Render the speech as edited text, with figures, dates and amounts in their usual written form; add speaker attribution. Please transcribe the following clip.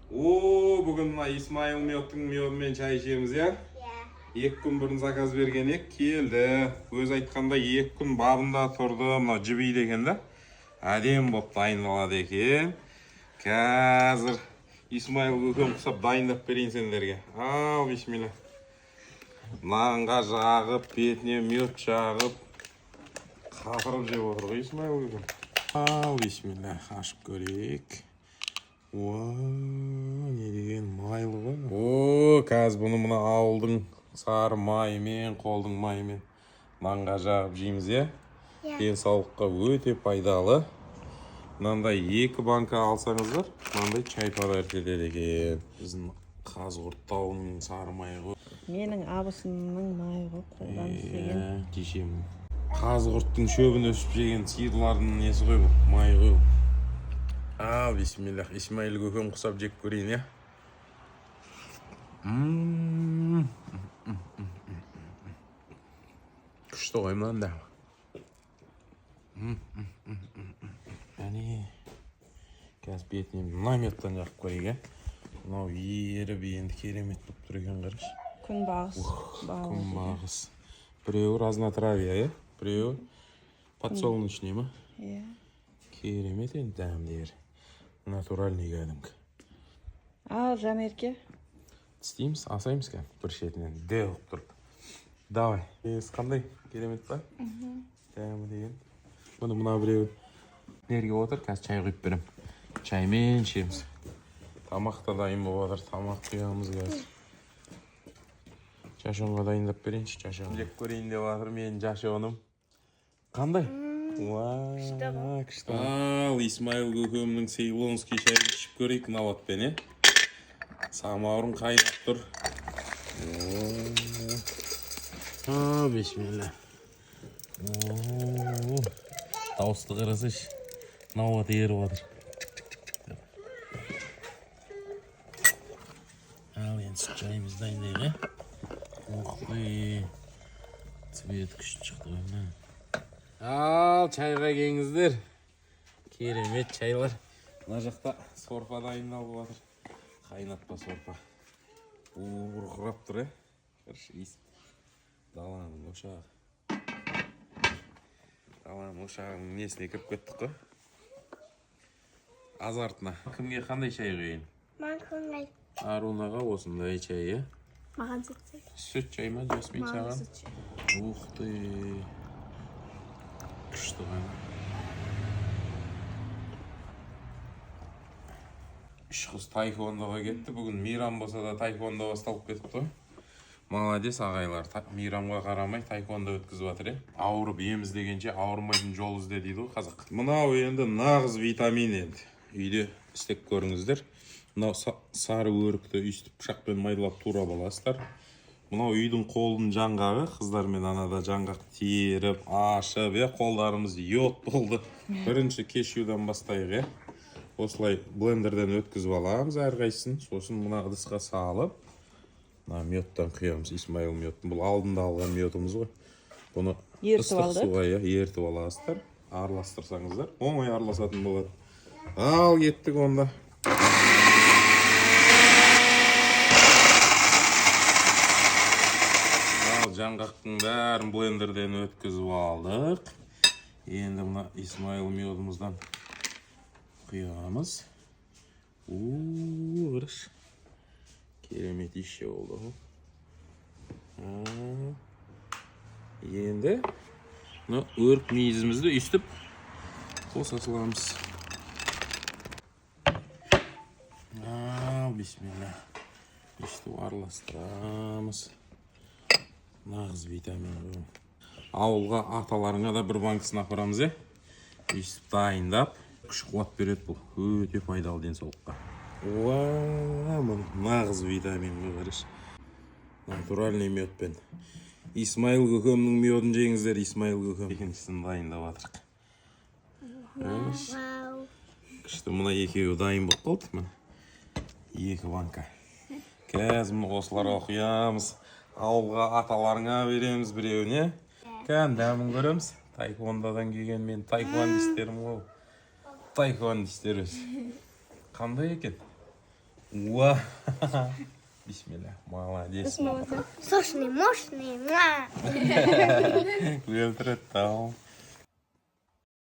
Speaker 1: Бүгін Исмаил миотымен чай ішеміз, я? Екі күн бұрын заказ берген ек, келді. Өз айтқанда 2 күн бабында тұрды, мына жібей деген да. Әдем боп дайындалады екен. Қазір Исмаил көкем құсап дайындап берейін сендерге. Бисмилля. Нанға жағып, бетіне миот жағып, қатырып жеп отыр ғой Исмаил көкем. Бисмилля, ашып көрейік. Не деген майлы ғой. Қазір бұны мына ауылдың сары майымен, қолдың майымен нанға жағып жейміз, е? Денсаулыққа өте пайдалы. Мынандай 2 банка алсаңыздар, мынандай чай подарок етеді екен. Біздің Қазығұрт тауының сары майы ғой.
Speaker 2: Менің абысымның майы ғой, қолдан істеген.
Speaker 1: Кешемін. Қазығұрттың шөбін өсіп жеген сиырлардың несі ғой бұл, майы ғой. Бисмилля, Исмаил көкем құсап жек көрейін, я? Күшті ғой мынанда. Қазір бетінен наметтан жақып көрейік, я? Мынау еріп енді керемет болып тұр екен қараш.
Speaker 2: Күнбағыс.
Speaker 1: Біреуі разнотравье, я? Біреуі подсолнечный ма?
Speaker 2: Иә.
Speaker 1: Керемет енді дәмдері. Натуральный кәдімгі.
Speaker 2: Ал Жанерке?
Speaker 1: Тістейміз, асаймыз кән, бір шетінен дәу тұрып. Давай. Қандай? Керемет па? Дәмі деген. Бұны мына біреу берге отыр, қазір чай құйып берем. Чаймен ішеміз. Тамақ та дайын болып отыр, тамақ құямыз қазір. Жашонға дайындап берейінші, жашон. Жек көрейін деп жатыр мен жашоным. Қандай? Күшті. Исмаил көкемнің сейлонский шайын ішіп көрейік мына отпен, е? Самаурын қайнап тұр. Бисмилля. Дауысты қарасыш. Мына от еріп отыр. Енді сүт жайымыз дайындайық, е? Цвет күшті шықты ғой. Чайға кеңіздер. Керемет чайлар. Мына жақта сорпа дайындалып жатыр. Қайнатпа сорпа. Құрғырап тұр, е? Қаршы иіс. Даланың ошағы. Даланың ошағының несіне кіріп кеттік қой. Азартына. Кімге қандай чай қойын?
Speaker 3: Маған
Speaker 1: Арунаға осындай чай, е?
Speaker 3: Маған сүт чай.
Speaker 1: Сүт чай ма, жасмин саған?
Speaker 3: Маған сүт чай.
Speaker 1: Ұқты. Күшті ғана. Үш қыз тайквондоға кетті. Бүгін мейрам болса да тайквондо басталып кетіп той. Молодец ағайлар. Мейрамға қарамай тайквондо өткізіп жатыр, е? Ауырып еміз дегенше ауырмайтын жол ізде дейді ғой қазақ. Мынау енді нағыз витамин енді. Үйде істеп көріңіздер. Мынау сары өрікті үстіп пышақпен майдалап тура боласыздар. Мынау үйдің қолдың жаңғағы, қыздармен анада жаңғақ теріп, ашып, қолдарымыз йод болды. Бірінші кешьюдан бастайық, е? Осылай блендерден өткізіп аламыз әрқайсысын. Сосын мына ыдысқа салып, мына миоттан құямыз, Исмаил миоттың. Бұл алдында алған миотымыз ғой. Бұны ыстық суға ертіп аласыздар, араластырсаңыздар. Оңай араласатын болады. Ал кеттік онда. Жаңғақтың бәрін блендерден өткізіп алдық. Енді мына Исмаил миодымыздан құямыз. Ғырыш. Керемет ише болды. Енді өрік мейізімізді үстіп қоса саламыз. Бисмилля. Үстіп араластырамыз. Нағыз витамин ғой. Ауылға аталарыңа да бір банкасын апарамыз, е? Үстіп дайындап, күш қуат береді бұл. Өте пайдалы денсаулыққа. Нағыз витамин ғой қараш. Натуральный миотпен. Исмаил көкемнің миодын жеңіздер, Исмаил көкем. Екіншісін дайындап атырық. Күшті мұна екеуі дайын болып қалды. 2 банка. Қазір мұны осыларға құямыз. Ауылға аталарыңа береміз біреуіне. Кән дәмін көреміз. Тайквондодан келген мен тайквондистерім ғой. Тайквондистер өз. Қандай екен? Уа. Бисмилля. Молодец.
Speaker 3: Сочный, мощный. Муа.
Speaker 1: Өлтіреді тау.